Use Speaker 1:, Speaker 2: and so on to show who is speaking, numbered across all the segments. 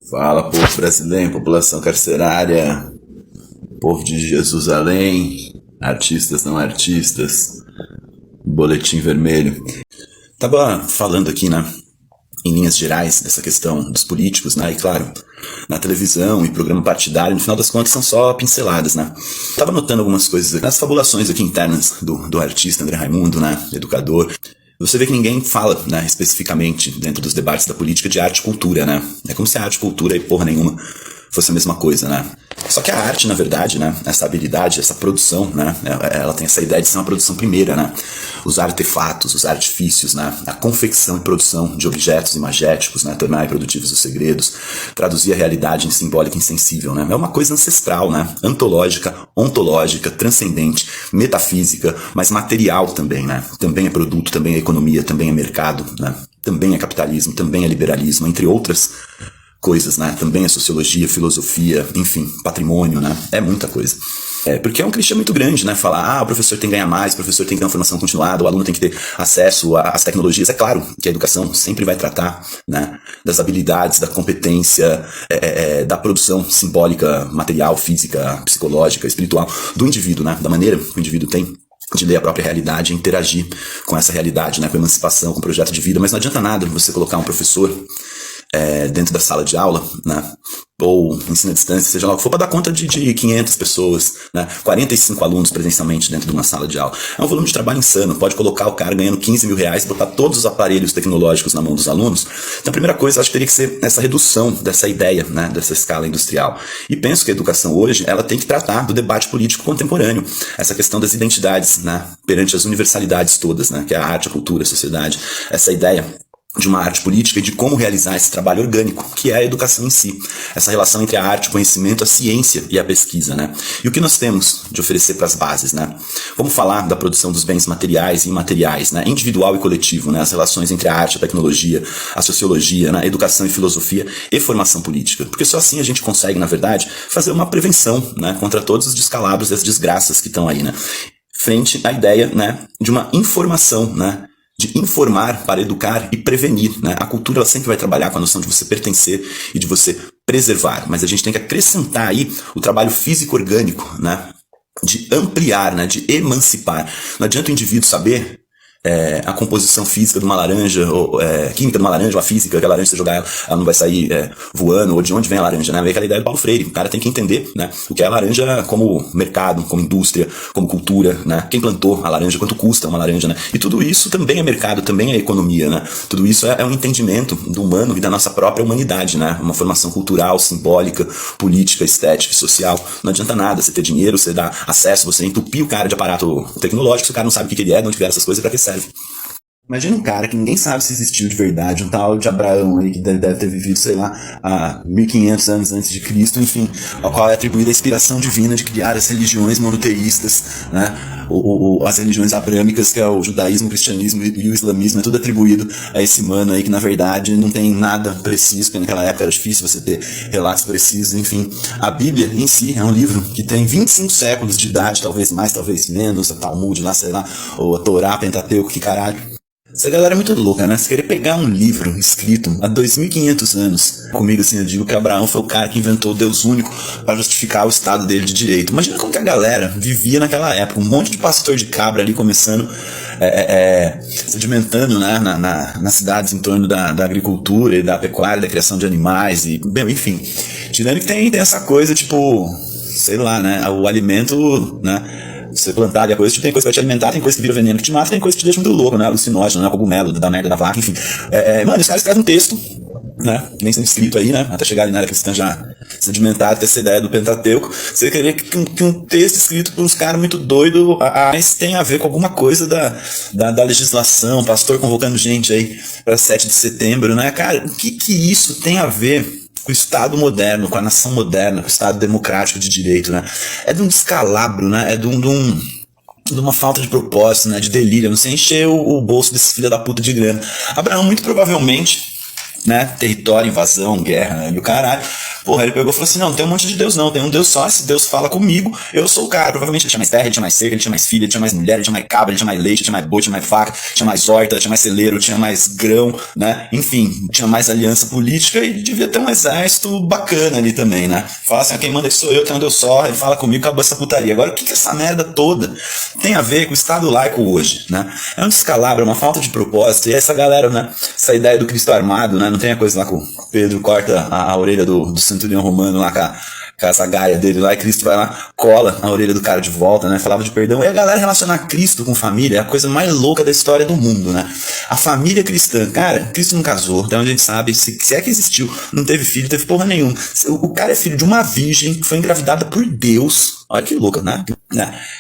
Speaker 1: Fala, povo brasileiro, população carcerária, povo de Jerusalém, artistas não artistas, boletim vermelho. Tava falando aqui, né, em linhas gerais, dessa questão dos políticos, né, e claro, na televisão e programa partidário, no final das contas são só pinceladas, né. Tava notando algumas coisas aqui, nas fabulações aqui internas do artista André Raimundo, né, educador. Você vê que ninguém fala, né, especificamente dentro dos debates da política de arte e cultura, né? É como se a arte e cultura e porra nenhuma fosse a mesma coisa, né? Só que a arte, na verdade, né, essa habilidade, essa produção, né, ela tem essa ideia de ser uma produção primeira, né? Os artefatos, os artifícios, né, a confecção e produção de objetos imagéticos, né, tornar produtivos os segredos, traduzir a realidade em simbólica e insensível, né? É uma coisa ancestral, né? Antológica, ontológica, transcendente, metafísica, mas material também, né? Também é produto, também é economia, também é mercado, né? Também é capitalismo, também é liberalismo, entre outras coisas, né? Também é sociologia, filosofia, enfim, patrimônio, né? É muita coisa. Porque é um clichê muito grande, né? Falar, o professor tem que ganhar mais, o professor tem que ter uma formação continuada, o aluno tem que ter acesso às tecnologias. É claro que a educação sempre vai tratar, né, das habilidades, da competência, da produção simbólica, material, física, psicológica, espiritual do indivíduo, né? Da maneira que o indivíduo tem de ler a própria realidade e interagir com essa realidade, né? Com emancipação, com projeto de vida. Mas não adianta nada você colocar um professor dentro da sala de aula, né, ou ensino à distância, seja lá o que for, para dar conta de 500 pessoas, né, 45 alunos presencialmente dentro de uma sala de aula. É um volume de trabalho insano. Pode colocar o cara ganhando 15 mil reais, botar todos os aparelhos tecnológicos na mão dos alunos. Então a primeira coisa, acho que teria que ser essa redução dessa ideia, né, dessa escala industrial. E penso que a educação hoje, ela tem que tratar do debate político contemporâneo, essa questão das identidades, né, perante as universalidades todas, né, que é a arte, a cultura, a sociedade, essa ideia de uma arte política e de como realizar esse trabalho orgânico, que é a educação em si. Essa relação entre a arte, o conhecimento, a ciência e a pesquisa, né? E o que nós temos de oferecer para as bases, né? Vamos falar da produção dos bens materiais e imateriais, né? Individual e coletivo, né? As relações entre a arte, a tecnologia, a sociologia, né? Educação e filosofia e formação política. Porque só assim a gente consegue, na verdade, fazer uma prevenção, né? Contra todos os descalabros e as desgraças que estão aí, né? Frente à ideia, né, de uma informação, né? De informar para educar e prevenir, né? A cultura ela sempre vai trabalhar com a noção de você pertencer e de você preservar, mas a gente tem que acrescentar aí o trabalho físico-orgânico, né? De ampliar, né? De emancipar. Não adianta o indivíduo saber a composição física de uma laranja, ou química de uma laranja, ou a física, que a laranja, se jogar ela não vai sair voando, ou de onde vem a laranja, né? Vem aquela ideia do Paulo Freire. O cara tem que entender, né, o que é a laranja como mercado, como indústria, como cultura, né? Quem plantou a laranja, quanto custa uma laranja, né? E tudo isso também é mercado, também é economia, né? Tudo isso é um entendimento do humano e da nossa própria humanidade, né? Uma formação cultural, simbólica, política, estética e social. Não adianta nada você ter dinheiro, você dar acesso, você entupir o cara de aparato tecnológico, se o cara não sabe o que ele é, de onde vieram essas coisas, pra que serve. Imagina um cara que ninguém sabe se existiu de verdade, um tal de Abraão aí que deve ter vivido, sei lá, há 1500 anos antes de Cristo, enfim, ao qual é atribuída a inspiração divina de criar as religiões monoteístas, né? As religiões abrâmicas, que é o judaísmo, o cristianismo e o islamismo, é tudo atribuído a esse mano aí que na verdade não tem nada preciso, porque naquela época era difícil você ter relatos precisos, enfim. A Bíblia em si é um livro que tem 25 séculos de idade, talvez mais, talvez menos, a Talmud lá, sei lá, ou a Torá, Pentateuco, que caralho. Essa galera é muito louca, né? Você querer pegar um livro escrito há 2500 anos, comigo assim, eu digo que Abraão foi o cara que inventou o Deus único para justificar o estado dele de direito. Imagina como que a galera vivia naquela época, um monte de pastor de cabra ali começando, sedimentando, né, nas cidades em torno da agricultura e da pecuária, da criação de animais e, bem, enfim. Tirando que tem essa coisa, tipo, sei lá, né, o alimento, né, você plantar ali a coisa, tem coisa que vai te alimentar, tem coisa que vira veneno que te mata, tem coisa que te deixa muito louco, né? Alucinógeno, né? Cogumelo, da merda da vaca, enfim. Mano, os caras escrevem um texto, né? Nem sendo escrito aí, né? Até chegar ali na área cristã já sedimentado, ter essa ideia do Pentateuco. Você querer que um texto escrito por uns caras muito doidos, mas tem a ver com alguma coisa da legislação, pastor convocando gente aí para 7 de setembro, né? Cara, o que isso tem a ver com o Estado moderno, com a nação moderna, com o Estado democrático de direito, né? É de um descalabro, né? É de uma falta de propósito, né? De delírio, não sei encher o bolso desse filho da puta de grana. Abraão, muito provavelmente, né? Território, invasão, guerra, né? E o caralho, Porra, ele pegou e falou assim, não tem um monte de Deus não, tem um Deus só, esse Deus fala comigo, eu sou o cara. Provavelmente ele tinha mais terra, ele tinha mais cerca, ele tinha mais filha, ele tinha mais mulher, ele tinha mais cabra, ele tinha mais leite, ele tinha mais boi, tinha mais faca, tinha mais horta, tinha mais celeiro, tinha mais grão, né? Enfim, tinha mais aliança política e devia ter um exército bacana ali também, né? Fala assim, quem manda aqui sou eu, tem um Deus só, ele fala comigo, acabou essa putaria. Agora, o que essa merda toda tem a ver com o Estado laico hoje, né? É um descalabro, é uma falta de propósito, e essa galera, né? Essa ideia do Cristo armado, né? Não tem a coisa lá com o Pedro corta a orelha do centurião romano lá com essa gaia dele lá, e Cristo vai lá, cola a orelha do cara de volta, né? Falava de perdão. E a galera relacionar Cristo com família é a coisa mais louca da história do mundo, né? A família cristã, cara, Cristo não casou, até onde a gente sabe, se é que existiu, não teve filho, teve porra nenhuma. O cara é filho de uma virgem que foi engravidada por Deus. Olha que louca, né?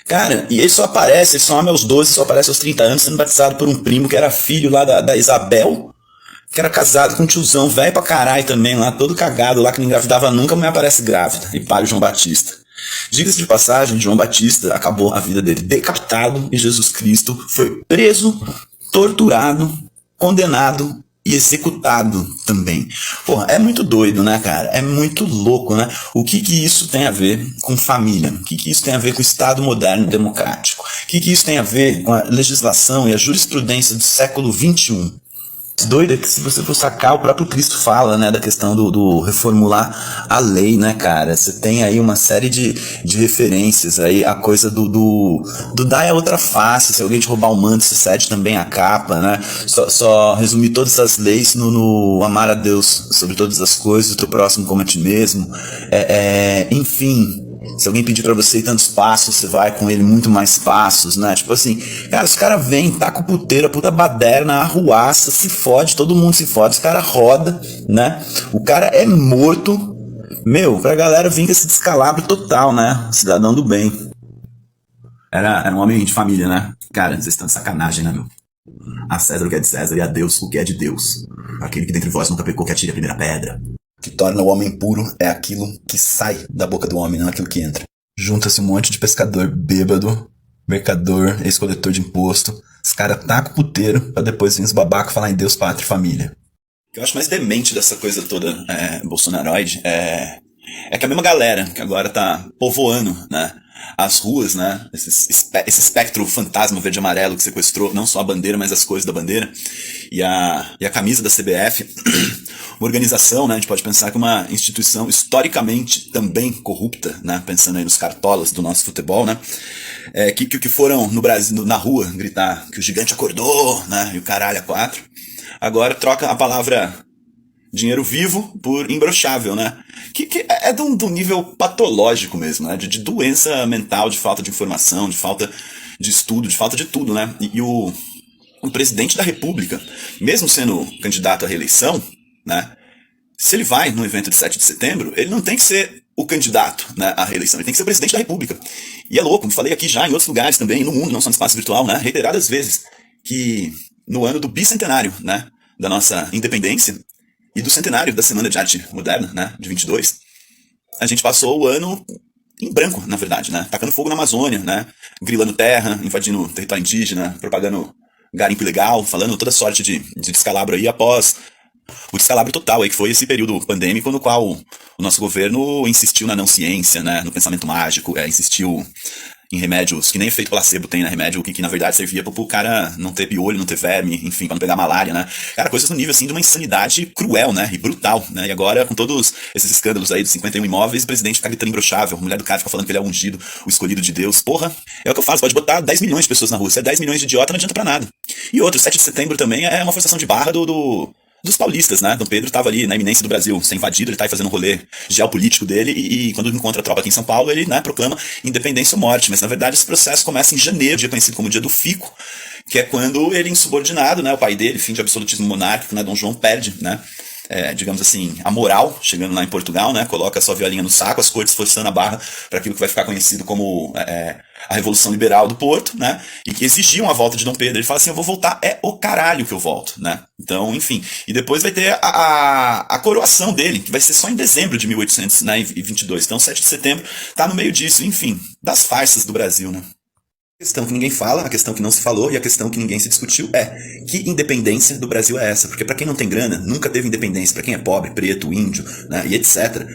Speaker 1: Cara, e ele só aparece, ele só ama aos 12, só aparece aos 30 anos, sendo batizado por um primo que era filho lá da Isabel, que era casado com um tiozão velho pra caralho também lá, todo cagado lá, que não engravidava nunca, a mulher aparece grávida, e para o João Batista. Diga-se de passagem, João Batista acabou a vida dele decapitado e Jesus Cristo foi preso, torturado, condenado e executado também. Porra, é muito doido, né, cara? É muito louco, né? O que isso tem a ver com família? O que isso tem a ver com o Estado moderno democrático? O que isso tem a ver com a legislação e a jurisprudência do século XXI? Doido é que se você for sacar, o próprio Cristo fala, né, da questão do reformular a lei, né, cara? Você tem aí uma série de referências aí, a coisa do dar a outra face, se alguém te roubar o manto, você cede também a capa, né? Só resumir todas essas leis no amar a Deus sobre todas as coisas, o teu próximo como a ti mesmo, enfim. Se alguém pedir pra você ir tantos passos, você vai com ele muito mais passos, né? Tipo assim, cara, os caras vêm, taca o puteiro, a puta baderna, arruaça, se fode, todo mundo se fode, os caras roda, né? O cara é morto, meu, pra galera vir com esse descalabro total, né? Cidadão do bem. Era um homem de família, né? Cara, vocês estão de sacanagem, né, meu? A César o que é de César e a Deus o que é de Deus. Aquele que dentre vós nunca pecou, que atire a primeira pedra. O que torna o homem puro é aquilo que sai da boca do homem, não aquilo que entra. Junta-se um monte de pescador bêbado, mercador, ex-coletor de imposto. Os caras tacam o puteiro pra depois vir os babacos falar em Deus, pátria e família. O que eu acho mais demente dessa coisa toda bolsonaroide é que a mesma galera que agora tá povoando, né, as ruas, né, esse espectro fantasma verde e amarelo que sequestrou não só a bandeira, mas as cores da bandeira e a camisa da CBF, uma organização, né, a gente pode pensar que uma instituição historicamente também corrupta, né, pensando aí nos cartolas do nosso futebol, né, que foram no Brasil, na rua, gritar que o gigante acordou, né, e o caralho a quatro, agora troca a palavra dinheiro vivo por imbrochável, né? Que é de um nível patológico mesmo, né? De doença mental, de falta de informação, de falta de estudo, de falta de tudo, né? E o presidente da República, mesmo sendo candidato à reeleição, né? Se ele vai no evento de 7 de setembro, ele não tem que ser o candidato, né, à reeleição, ele tem que ser o presidente da República. E é louco, como falei aqui já em outros lugares também, no mundo, não só no espaço virtual, né? Reiteradas vezes, que no ano do bicentenário, né, da nossa independência, e do centenário da Semana de Arte Moderna, né, de 22, a gente passou o ano em branco, na verdade, né, tacando fogo na Amazônia, né, grilando terra, invadindo território indígena, propagando garimpo ilegal, falando toda sorte de descalabro aí após o descalabro total aí, que foi esse período pandêmico no qual o nosso governo insistiu na não ciência, né, no pensamento mágico, insistiu em remédios que nem efeito placebo tem, né? Remédio que na verdade servia pro cara não ter piolho, não ter verme, enfim, pra não pegar malária, né? Cara, coisas no nível, assim, de uma insanidade cruel, né? E brutal, né? E agora, com todos esses escândalos aí dos 51 imóveis, o presidente fica gritando imbrochável, a mulher do cara fica falando que ele é o ungido, o escolhido de Deus. Porra, é o que eu faço, pode botar 10 milhões de pessoas na rua. Se é 10 milhões de idiota, não adianta pra nada. E outro, 7 de setembro também é uma forçação de barra dos paulistas, né? Dom Pedro estava ali na iminência do Brasil ser invadido, ele tá aí fazendo um rolê geopolítico dele e quando encontra a tropa aqui em São Paulo, ele, né, proclama independência ou morte. Mas na verdade esse processo começa em janeiro, dia conhecido como dia do Fico, que é quando ele, insubordinado, né, o pai dele, fim de absolutismo monárquico, né, Dom João perde, né, digamos assim, a moral, chegando lá em Portugal, né, coloca a sua violinha no saco, as cortes forçando a barra para aquilo que vai ficar conhecido como a Revolução Liberal do Porto, né, e que exigiam a volta de Dom Pedro. Ele fala assim, eu vou voltar, é o caralho que eu volto, né. Então, enfim, e depois vai ter a coroação dele, que vai ser só em dezembro de 1822, então 7 de setembro tá no meio disso, enfim, das farsas do Brasil, né. A questão que ninguém fala, a questão que não se falou e a questão que ninguém se discutiu é que independência do Brasil é essa? Porque para quem não tem grana, nunca teve independência. Para quem é pobre, preto, índio, né, e etc.,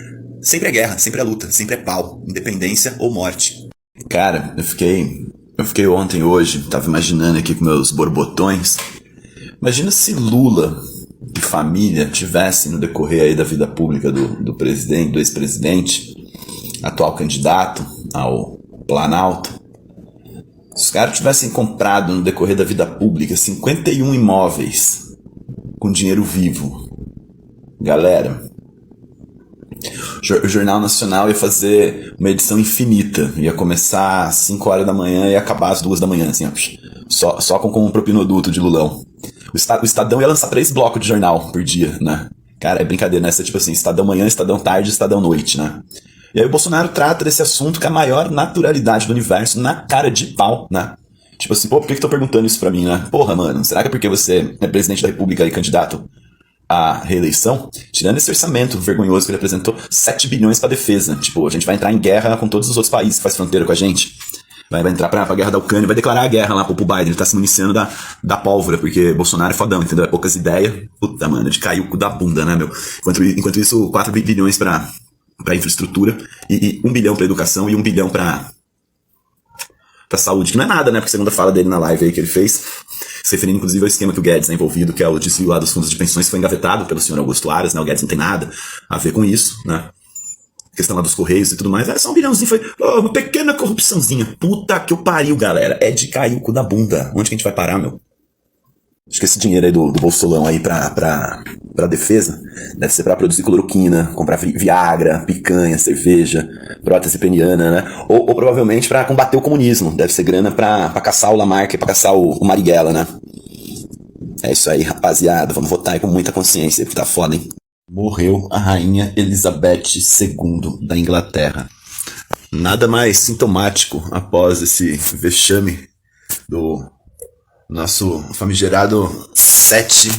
Speaker 1: sempre é guerra, sempre é luta, sempre é pau, independência ou morte. Cara, eu fiquei ontem, hoje, tava imaginando aqui com meus borbotões. Imagina se Lula e família tivessem no decorrer aí da vida pública do presidente, do ex-presidente, atual candidato ao Planalto, se os caras tivessem comprado no decorrer da vida pública 51 imóveis com dinheiro vivo, galera, o Jornal Nacional ia fazer uma edição infinita, ia começar às 5 horas da manhã e ia acabar às 2 da manhã, assim, ó, só com um propinoduto de Lulão. O Estadão ia lançar 3 blocos de jornal por dia, né? Cara, é brincadeira, né? Isso é tipo assim, Estadão manhã, Estadão tarde, Estadão noite, né? E aí o Bolsonaro trata desse assunto com a maior naturalidade do universo, na cara de pau, né? Tipo assim, pô, por que eu tô perguntando isso pra mim, né? Porra, mano, será que é porque você é presidente da República e candidato à reeleição? Tirando esse orçamento vergonhoso que ele apresentou, 7 bilhões pra defesa. Tipo, a gente vai entrar em guerra com todos os outros países que faz fronteira com a gente. Vai entrar pra guerra da Ucrânia, vai declarar a guerra lá pro Biden. Ele tá se municiando da pólvora, porque Bolsonaro é fodão, entendeu? É poucas ideias. Puta, mano, de cair o cu da bunda, né, meu? Enquanto isso, 4 bilhões pra infraestrutura, e 1 bilhão pra educação e 1 bilhão pra saúde, que não é nada, né? Porque segundo a fala dele na live aí que ele fez, se referindo inclusive ao esquema que o Guedes é envolvido, que é o desvio lá dos fundos de pensões, que foi engavetado pelo senhor Augusto Aras, né? O Guedes não tem nada a ver com isso, né? A questão lá dos Correios e tudo mais, só 1 bilhãozinho, foi uma pequena corrupçãozinha. Puta que o pariu, galera. É de cair o cu da bunda. Onde que a gente vai parar, meu? Acho que esse dinheiro aí do bolsolão aí pra defesa deve ser pra produzir cloroquina, comprar Viagra, picanha, cerveja, prótese peniana, né? Ou provavelmente pra combater o comunismo. Deve ser grana pra caçar o Lamarck, pra caçar o Marighella, né? É isso aí, rapaziada. Vamos votar aí com muita consciência, porque tá foda, hein? Morreu a rainha Elizabeth II da Inglaterra. Nada mais sintomático após esse vexame do nosso famigerado 7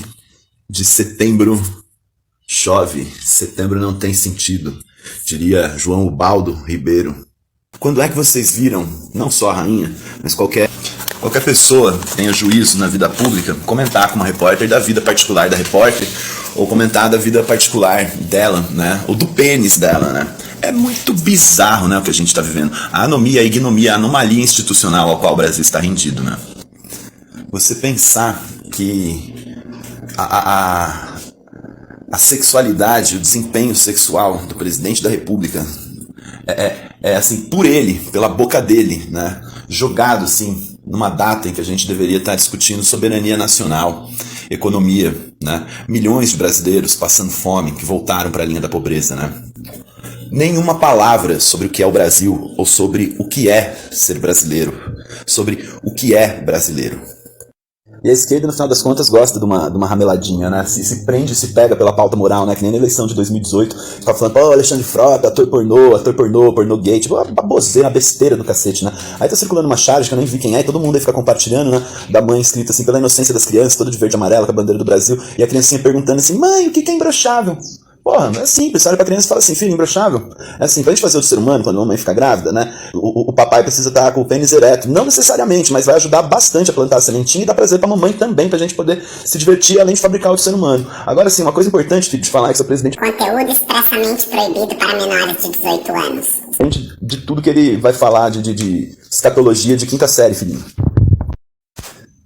Speaker 1: de setembro. Chove, setembro não tem sentido, diria João Ubaldo Ribeiro. Quando é que vocês viram, não só a rainha, mas qualquer pessoa que tenha juízo na vida pública, comentar com uma repórter da vida particular da repórter, ou comentar da vida particular dela, né? Ou do pênis dela, né? É muito bizarro, né, o que a gente está vivendo. A anomia, a ignomia, a anomalia institucional ao qual o Brasil está rendido, né? Você pensar que a sexualidade, o desempenho sexual do presidente da República é assim, por ele, pela boca dele, né? Jogado assim, numa data em que a gente deveria estar discutindo soberania nacional, economia, né? Milhões de brasileiros passando fome, que voltaram para a linha da pobreza, né? Nenhuma palavra sobre o que é o Brasil, ou sobre o que é ser brasileiro, sobre o que é brasileiro. E a esquerda, no final das contas, gosta de uma rameladinha, né? Se prende, se pega pela pauta moral, né? Que nem na eleição de 2018, fica falando, pô, Alexandre Frota, ator pornô gay, tipo, uma baboseira, uma besteira do cacete, né? Aí tá circulando uma charge que eu nem vi quem é, e todo mundo aí fica compartilhando, né? Da mãe escrita assim, pela inocência das crianças, toda de verde e amarelo, com a bandeira do Brasil, e a criancinha perguntando assim, mãe, o que é imbrochável? Porra, é simples, você olha pra criança e fala assim, filho, imbrochável. É assim, pra gente fazer o ser humano, quando a mamãe fica grávida, né? O papai precisa estar com o pênis ereto. Não necessariamente, mas vai ajudar bastante a plantar a sementinha e dá prazer pra mamãe também, pra gente poder se divertir, além de fabricar o ser humano. Agora sim, uma coisa importante de falar que seu presidente...
Speaker 2: Conteúdo expressamente proibido para menores de 18 anos.
Speaker 1: De tudo que ele vai falar de escatologia de 5ª série, filhinho.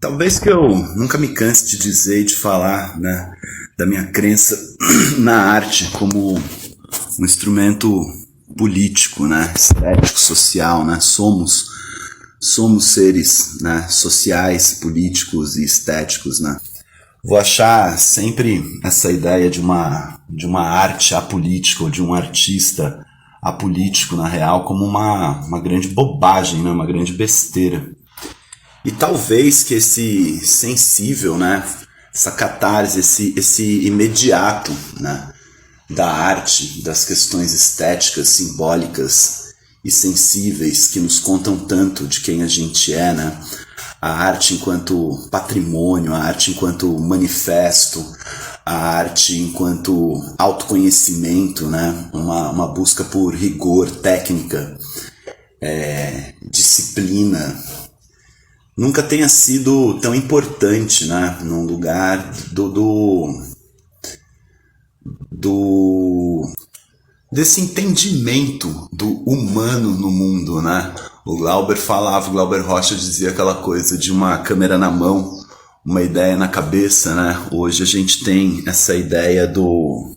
Speaker 1: Talvez que eu nunca me canse de dizer e de falar, né, da minha crença na arte como um instrumento político, né, estético, social, né, somos seres, né, sociais, políticos e estéticos, né. Vou achar sempre essa ideia de uma arte apolítica ou de um artista apolítico, na real, como uma grande bobagem, né, uma grande besteira. E talvez que esse sensível, né, essa catarse, esse imediato, né, da arte, das questões estéticas, simbólicas e sensíveis que nos contam tanto de quem a gente é, né, a arte enquanto patrimônio, a arte enquanto manifesto, a arte enquanto autoconhecimento, né, uma busca por rigor, técnica, disciplina, nunca tenha sido tão importante, né, num desse entendimento do humano no mundo, né? O Glauber Rocha dizia aquela coisa de uma câmera na mão, uma ideia na cabeça, né? Hoje a gente tem essa ideia do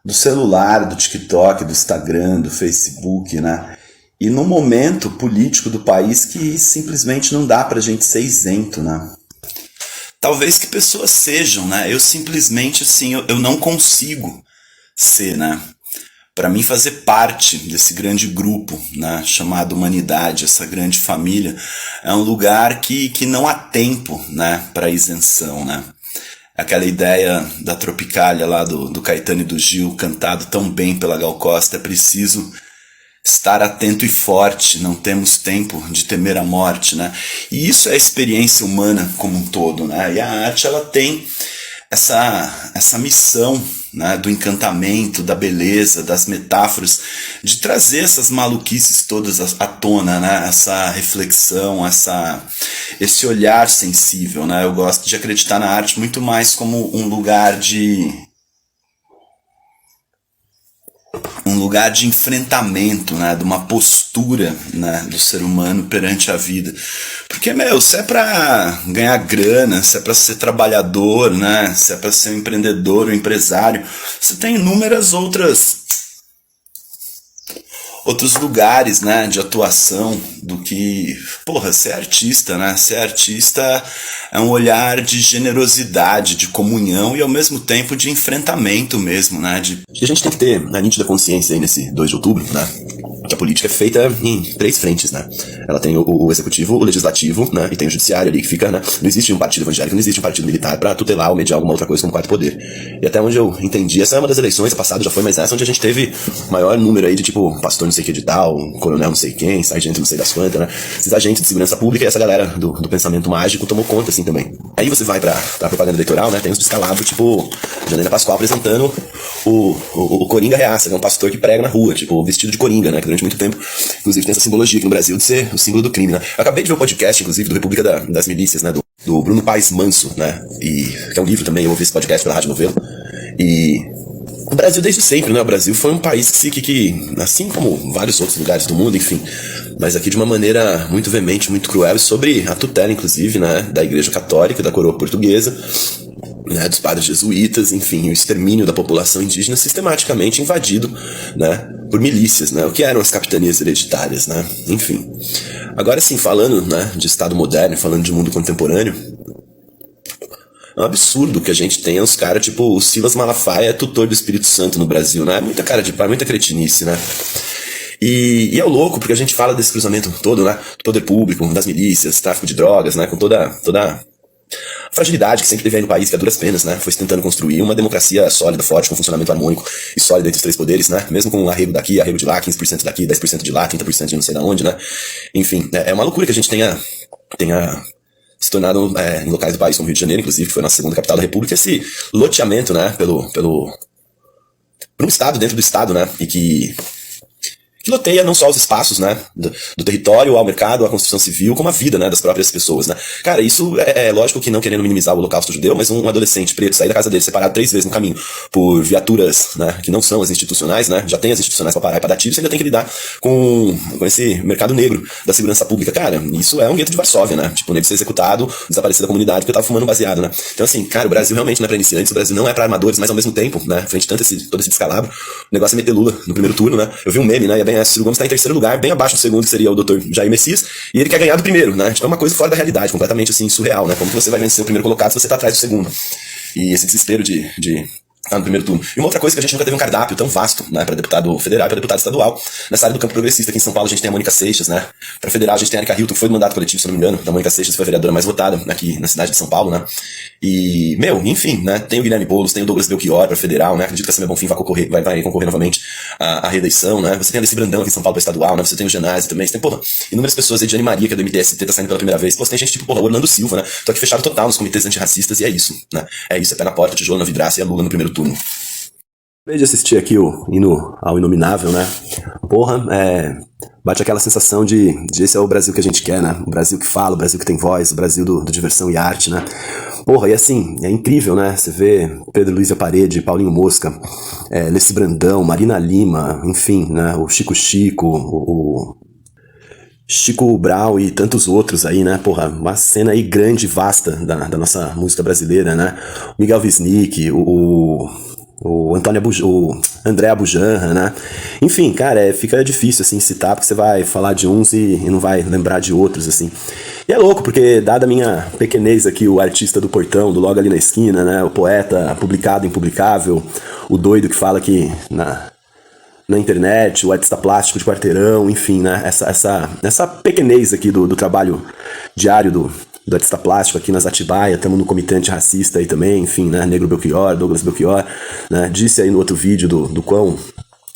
Speaker 1: celular, do TikTok, do Instagram, do Facebook, né? E no momento político do país que simplesmente não dá pra gente ser isento, né? Talvez que pessoas sejam, né? Eu simplesmente, assim, eu não consigo ser, né? Para mim fazer parte desse grande grupo, né, chamado humanidade, essa grande família, é um lugar que não há tempo, né, para isenção, né? Aquela ideia da Tropicália lá do Caetano e do Gil, cantado tão bem pela Gal Costa, é preciso estar atento e forte, não temos tempo de temer a morte, né? E isso é a experiência humana como um todo, né? E a arte, ela tem essa missão, né, do encantamento, da beleza, das metáforas, de trazer essas maluquices todas à tona, né, essa reflexão, esse olhar sensível, né? Eu gosto de acreditar na arte muito mais como um lugar de enfrentamento, né, de uma postura, né, do ser humano perante a vida. Porque, se é pra ganhar grana, se é pra ser trabalhador, né, se é pra ser um empreendedor, um empresário, você tem inúmeras outros lugares, né, de atuação do que, ser artista, né? Ser artista é um olhar de generosidade, de comunhão e ao mesmo tempo de enfrentamento mesmo, né? E a gente tem que ter a nítida consciência aí nesse 2 de outubro, né? Que a política é feita em 3 frentes, né? Ela tem o executivo, o legislativo, né? E tem o judiciário ali que fica, né? Não existe um partido evangélico, não existe um partido militar pra tutelar ou mediar alguma outra coisa como quarto poder. E até onde eu entendi, essa é uma das eleições, a passada já foi, mas essa onde a gente teve o maior número aí de tipo, pastor não sei que de tal, coronel não sei quem, sargento não sei das quantas, né? Esses agentes de segurança pública e essa galera do pensamento mágico tomou conta, assim, também. Aí você vai pra propaganda eleitoral, né? Tem uns descalados, tipo, Janaína Pascoal apresentando o Coringa Reaça, que é um pastor que prega na rua, tipo, vestido de Coringa, né? Que durante muito tempo, inclusive, tem essa simbologia aqui no Brasil de ser o símbolo do crime, né? Eu acabei de ver o podcast, inclusive, do República das Milícias, né? Do Bruno Paes Manso, né? E que é um livro também, eu ouvi esse podcast pela Rádio Novelo. E o Brasil desde sempre, né? O Brasil foi um país que assim como vários outros lugares do mundo, enfim, mas aqui de uma maneira muito veemente, muito cruel, e sobre a tutela, inclusive, né, da Igreja Católica, da coroa portuguesa, né, dos padres jesuítas, enfim, o extermínio da população indígena sistematicamente invadido, né, por milícias, né, o que eram as capitanias hereditárias, né, enfim. Agora sim, falando, né, de Estado moderno, falando de mundo contemporâneo, é um absurdo que a gente tenha os caras, tipo, o Silas Malafaia é tutor do Espírito Santo no Brasil, né? É muita cara de pau, muita cretinice, né? E é o louco, porque a gente fala desse cruzamento todo, né? Do poder público, das milícias, tráfico de drogas, né? Com toda a fragilidade que sempre teve aí no país, que a duras penas, né? Foi se tentando construir uma democracia sólida, forte, com funcionamento harmônico e sólida entre os 3 poderes, né? Mesmo com um arrego daqui, arrego de lá, 15% daqui, 10% de lá, 30% de não sei da onde, né? Enfim, é uma loucura que a gente tenha se tornado, em locais do país como Rio de Janeiro, inclusive, que foi a nossa segunda capital da República, esse loteamento, né, por um estado dentro do estado, né, e que loteia não só os espaços, né, do território ao mercado, à construção civil, como a vida, né, das próprias pessoas, né. Cara, isso é lógico que não querendo minimizar o holocausto judeu, mas um adolescente preto sair da casa dele separado 3 vezes no caminho por viaturas, né, que não são as institucionais, né, já tem as institucionais pra parar e pra dar tiro, você ainda tem que lidar com esse mercado negro da segurança pública. Cara, isso é um gueto de Varsóvia, né, tipo, o nego ser executado, desaparecer da comunidade porque tava fumando baseado, né. Então assim, cara, o Brasil realmente não é pra iniciantes, o Brasil não é pra armadores, mas ao mesmo tempo, né, frente a todo esse descalabro, o negócio é meter Lula no primeiro turno, né. Eu vi um meme, né, e é bem Ciro Gomes tá em terceiro lugar, bem abaixo do segundo, que seria o Dr. Jair Messias, e ele quer ganhar do primeiro, né? Tipo, é uma coisa fora da realidade, completamente assim, surreal, né? Como que você vai vencer o primeiro colocado se você tá atrás do segundo? E esse desespero de no primeiro turno. E uma outra coisa que a gente nunca teve um cardápio tão vasto, né, para deputado federal e para deputado estadual. Nessa área do campo progressista, aqui em São Paulo, a gente tem a Mônica Seixas, né? Para federal, a gente tem a Erika Hilton, que foi do mandato coletivo, se não me engano. A Mônica Seixas foi a vereadora mais votada aqui na cidade de São Paulo, né? E, enfim, né? Tem o Guilherme Boulos, tem o Douglas Belchior para federal, né? Acredito que a Samia Bonfim vai concorrer novamente à reeleição, né? Você tem a Alice Brandão aqui em São Paulo para estadual, né? Você tem o Genásio também. Você tem, inúmeras pessoas aí, Diane Maria, que é do MTST, tá saindo pela primeira vez. Pô, você tem gente tipo, Orlando Silva, né? Tô aqui fechado total nos comitês antirracistas e é isso, né? É isso, é pé na porta, tijolo na vidraça e a Lula no primeiro turno. Acabei de assistir aqui o hino ao Inominável, né? Porra, bate aquela sensação de esse é o Brasil que a gente quer, né? O Brasil que fala, o Brasil que tem voz, o Brasil do diversão e arte, né?
Speaker 3: Porra, e assim, é incrível, né? Você vê Pedro Luiz Parede, Paulinho Mosca, Leci Brandão, Marina Lima, enfim, né? O Chico Chico, o Chico Brau e tantos outros aí, né? Porra, uma cena aí grande, vasta da nossa música brasileira, né? O Miguel Wisnik, o André Abujanra, né? Enfim, cara, fica difícil, assim, citar, porque você vai falar de uns e não vai lembrar de outros, assim. E é louco, porque dada a minha pequenez aqui, o artista do portão, do logo ali na esquina, né? O poeta publicado, impublicável, o doido que fala que na internet, o artista plástico de quarteirão, enfim, né? Essa pequenez aqui do trabalho diário do artista plástico aqui nas Atibaia, estamos no comitê antirracista aí também, enfim, né? Negro Belchior, Douglas Belchior, né? Disse aí no outro vídeo do quão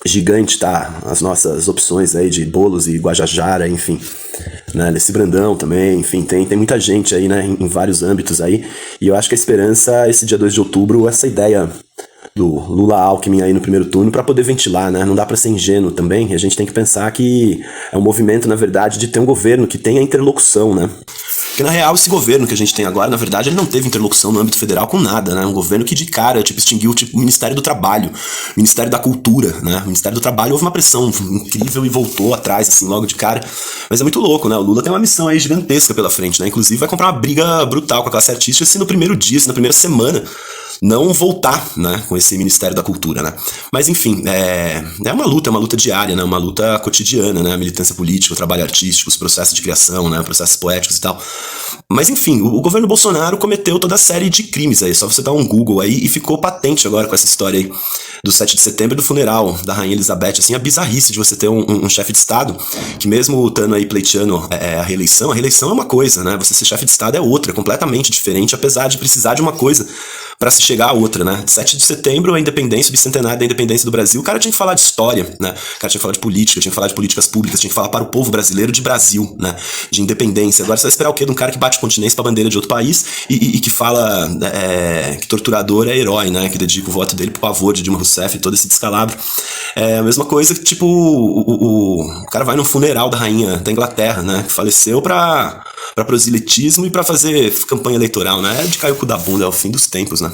Speaker 3: gigante tá as nossas opções aí de bolos e Guajajara, enfim, né? Leci Brandão também, enfim, tem muita gente aí, né? Em vários âmbitos aí, e eu acho que a esperança, esse dia 2 de outubro, essa ideia do Lula-Alckmin aí no primeiro turno para poder ventilar, né? Não dá para ser ingênuo também, a gente tem que pensar que é um movimento, na verdade, de ter um governo que tenha interlocução, né? Porque, na real, esse governo que a gente tem agora, na verdade, ele não teve interlocução no âmbito federal com nada, né? Um governo que, de cara, extinguiu o Ministério do Trabalho, o Ministério da Cultura, né? O Ministério do Trabalho houve uma pressão incrível e voltou atrás, assim, logo de cara. Mas é muito louco, né? O Lula tem uma missão aí gigantesca pela frente, né? Inclusive vai comprar uma briga brutal com a classe artística se no primeiro dia, se na primeira semana não voltar, né, com esse Ministério da Cultura, né? Mas enfim, é uma luta diária, né? Uma luta cotidiana, né? A militância política, o trabalho artístico, os processos de criação, né? Processos poéticos e tal. Mas enfim, o governo Bolsonaro cometeu toda a série de crimes aí, só você dar um Google aí, e ficou patente agora com essa história aí do 7 de setembro e do funeral da Rainha Elizabeth, assim, a bizarrice de você ter um chefe de Estado que mesmo estando aí pleiteando a reeleição é uma coisa, né? Você ser chefe de Estado é outra, completamente diferente, apesar de precisar de uma coisa para se chegar a outra, né? 7 de setembro, a independência, o bicentenário da independência do Brasil, o cara tinha que falar de história, né? O cara tinha que falar de política, tinha que falar de políticas públicas, tinha que falar para o povo brasileiro de Brasil, né? De independência. Agora você vai esperar o quê? De um cara que bate continência pra bandeira de outro país e que fala que torturador é herói, né? Que dedica o voto dele pro pavor de Dilma Rousseff e todo esse descalabro. É a mesma coisa que, tipo, o cara vai no funeral da rainha da Inglaterra, né? Que faleceu pra proselitismo e pra fazer campanha eleitoral, né? É de cair o cu da bunda, é o fim dos tempos, né?